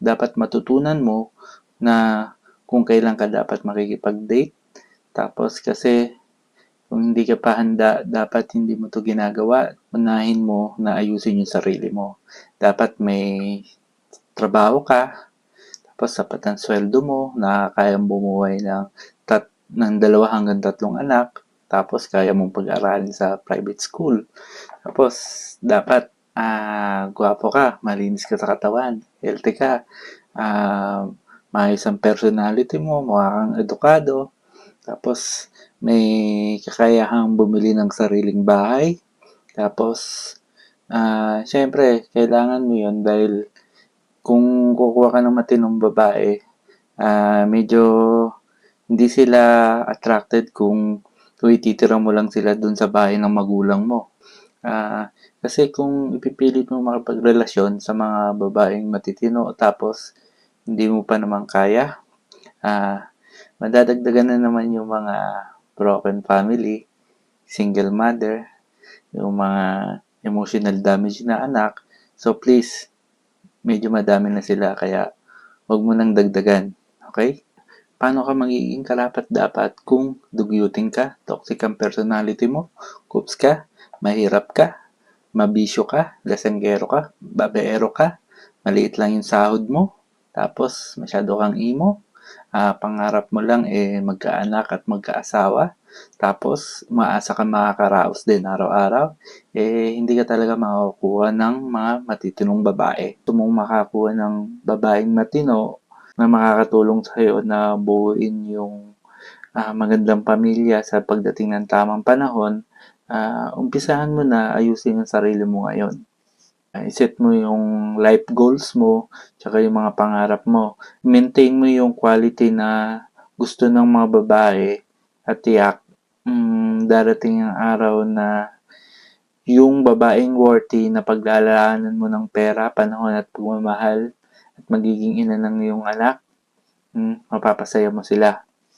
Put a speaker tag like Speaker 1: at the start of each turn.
Speaker 1: dapat matutunan mo na kung kailan ka dapat makikipag-date. Tapos kasi kung hindi ka pa handa, dapat hindi mo to ginagawa. Unahin mo na ayusin yung sarili mo. Dapat may trabaho ka, tapos sapat ang sweldo mo na kayang bumuhay ng 2 hanggang 3 anak, tapos kaya mong pag-aralin sa private school. Tapos dapat gwapo ka, malinis ka sa katawan, healthy ka, maayos ang personality mo, mukha kang edukado, tapos may kakayahang bumili ng sariling bahay. Tapos syempre kailangan mo 'yon dahil kung kukuha ka ng matinong babae, medyo hindi sila attracted kung ititira mo lang sila dun sa bahay ng magulang mo. Kasi kung ipipilit mo makipagrelasyon sa mga babaeng matitino tapos hindi mo pa naman kaya, madadagdagan na naman yung mga broken family, single mother, yung mga emotional damage na anak. So please, medyo madami na sila kaya wag mo nang dagdagan. Okay? Paano ka magiging karapat-dapat kung dugyutin ka, toxic ang personality mo, coops ka, mahirap ka, mabisyo ka, lasenggero ka, babaero ka, maliit lang yung sahod mo, tapos masyado kang emo, pangarap mo lang magkaanak at magkaasawa, tapos umaasa ka makakaraos din araw-araw, hindi ka talaga makakuha ng mga matitinong babae. Gusto mong makakuha ng babaeng matino na makakatulong sa'yo na buuin yung magandang pamilya sa pagdating ng tamang panahon, umpisahan mo na ayusin ang sarili mo ngayon. Iset mo yung life goals mo, tsaka yung mga pangarap mo. Maintain mo yung quality na gusto ng mga babae at tiyak, darating ang araw na yung babaeng worthy na paglalaanan mo ng pera, panahon at pagmamahal at magiging ina ng iyong anak, mapapasaya mo sila.